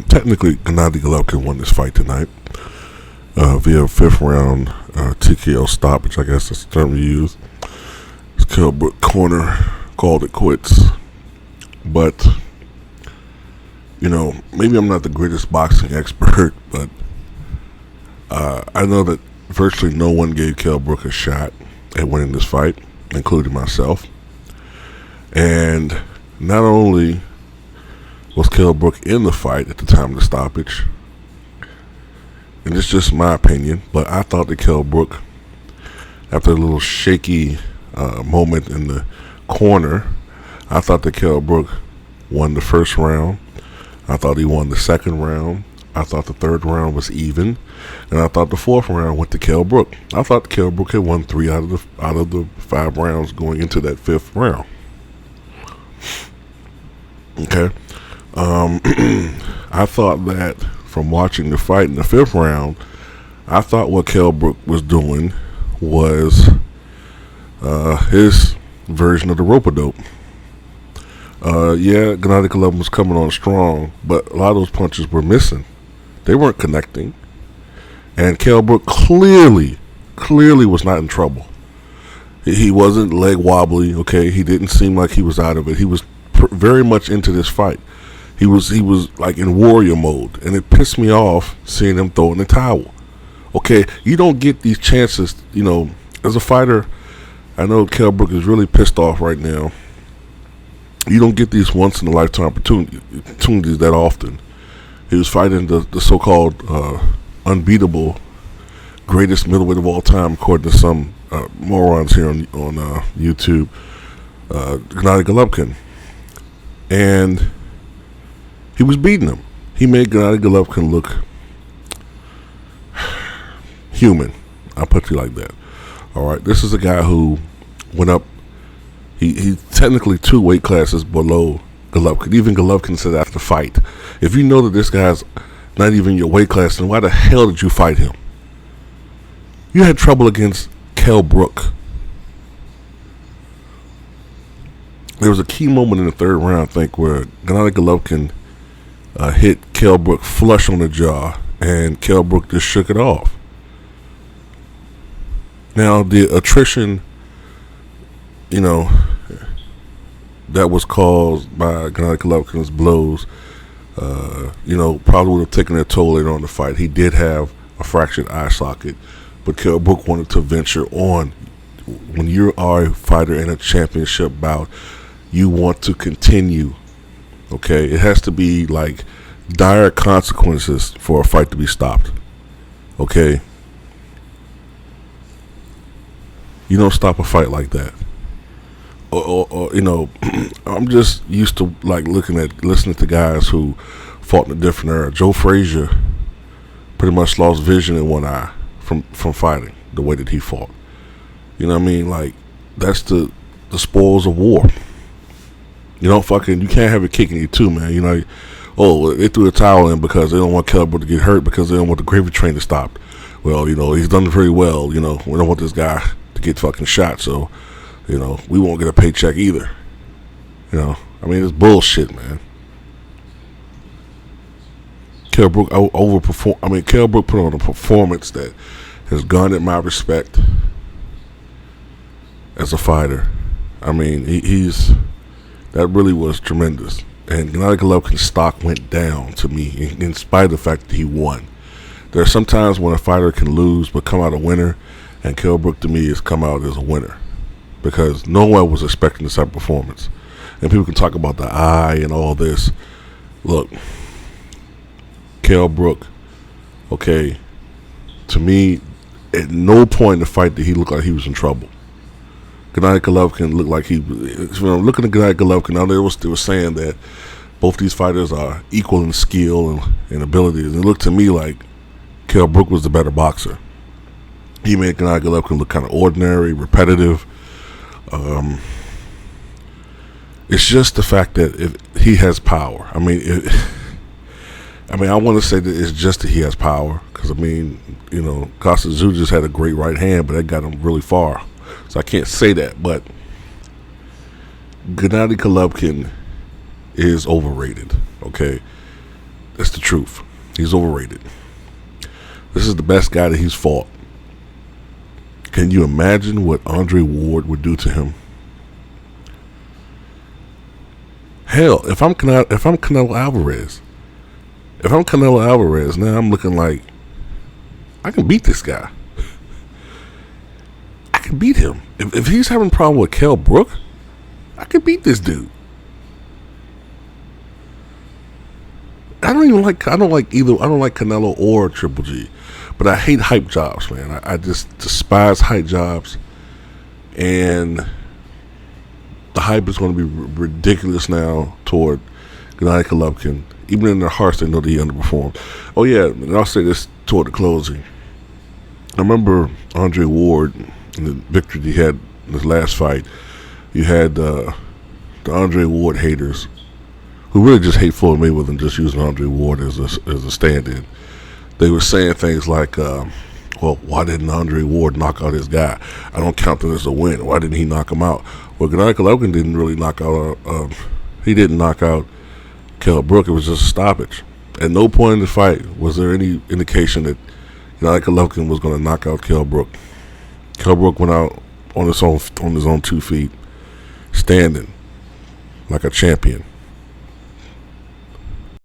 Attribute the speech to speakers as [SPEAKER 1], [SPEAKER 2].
[SPEAKER 1] technically, Gennady Golovkin won this fight tonight via fifth round TKO stoppage. I guess that's the term we use. His Kell Brook corner called it quits. But, maybe I'm not the greatest boxing expert, but I know that virtually no one gave Kell Brook a shot at winning this fight, including myself. And not only was Kell Brook in the fight at the time of the stoppage, and it's just my opinion, but I thought that Kell Brook, after a little shaky moment in the corner, I thought that Kell Brook won the first round. I thought he won the second round. I thought the third round was even, and I thought the fourth round went to Kell Brook. I thought Kell Brook had won 3 out of the 5 rounds going into that 5th round. Okay, I thought that from watching the fight in the 5th round, I thought what Kell Brook was doing was his version of the rope-a-dope. Gennady Golovkin was coming on strong, but a lot of those punches were missing. They weren't connecting. And Kell Brook clearly was not in trouble. He wasn't leg wobbly, okay? He didn't seem like he was out of it. He was very much into this fight. He was like in warrior mode, and it pissed me off seeing him throw in the towel. Okay, you don't get these chances, as a fighter. I know Kell Brook is really pissed off right now. You don't get these once in a lifetime opportunities that often. He was fighting the so-called unbeatable greatest middleweight of all time, according to some morons here on YouTube, Gennady Golovkin. And he was beating him. He made Gennady Golovkin look human. I'll put you like that. All right, this is a guy who went up. He's technically 2 weight classes below Golovkin. Even Golovkin said after the fight, if you know that this guy's not even your weight class, then why the hell did you fight him? You had trouble against Kell Brook. There was a key moment in the 3rd round, I think, where Gennady Golovkin hit Kell Brook flush on the jaw, and Kell Brook just shook it off. Now, the attrition, that was caused by Gennady Golovkin's blows, probably would have taken a toll later on the fight. He did have a fractured eye socket, but Kell Brook wanted to venture on. When you are a fighter in a championship bout, you want to continue, okay? It has to be like dire consequences for a fight to be stopped, okay? You don't stop a fight like that. Or I'm just used to listening to guys who fought in a different era. Joe Frazier pretty much lost vision in one eye from fighting the way that he fought. You know what I mean? Like, that's the spoils of war. You can't have it kicking you too, man. They threw the towel in because they don't want Kell Brook to get hurt, because they don't want the gravy train to stop. Well, he's done very well. We don't want this guy to get fucking shot, so we won't get a paycheck either. It's bullshit, man. Kell Brook overperformed. Kell Brook put on a performance that has garnered my respect as a fighter. That really was tremendous. And Gennady Golovkin's stock went down to me, in spite of the fact that he won. There are some times when a fighter can lose but come out a winner, and Kell Brook to me has come out as a winner, because no one was expecting this type of performance. And people can talk about the eye and all this. Look, Kell Brook, okay, to me, at no point in the fight did he look like he was in trouble. Gennady Golovkin looked like looking at Gennady Golovkin, now they were saying that both these fighters are equal in skill and abilities. It looked to me like Kell Brook was the better boxer. He made Gennady Golovkin look kind of ordinary, repetitive. It's just the fact that if he has power. I want to say that it's just that he has power, because Costa Tszyu just had a great right hand, but that got him really far. So I can't say that, but Gennady Golovkin is overrated, okay? That's the truth. He's overrated. This is the best guy that he's fought. Can you imagine what Andre Ward would do to him? Hell, if I'm Canelo Alvarez, now I'm looking like I can beat this guy. I can beat him. If he's having a problem with Kell Brook, I can beat this dude. I don't like Canelo or Triple G, but I hate hype jobs, man. I just despise hype jobs, and the hype is going to be ridiculous now toward Gennady Golovkin. Even in their hearts, they know that he underperformed. Oh yeah, and I'll say this toward the closing. I remember Andre Ward and the victory he had in his last fight. You had the Andre Ward haters who really just hate Floyd Mayweather and just using Andre Ward as a stand-in. They were saying things like, well, why didn't Andre Ward knock out his guy? I don't count that as a win. Why didn't he knock him out? Well, Gennady Golovkin didn't really knock out, he didn't knock out Kell Brook. It was just a stoppage. At no point in the fight was there any indication that Gennady Golovkin was going to knock out Kell Brook. Kell Brook went out on his own 2 feet, standing like a champion.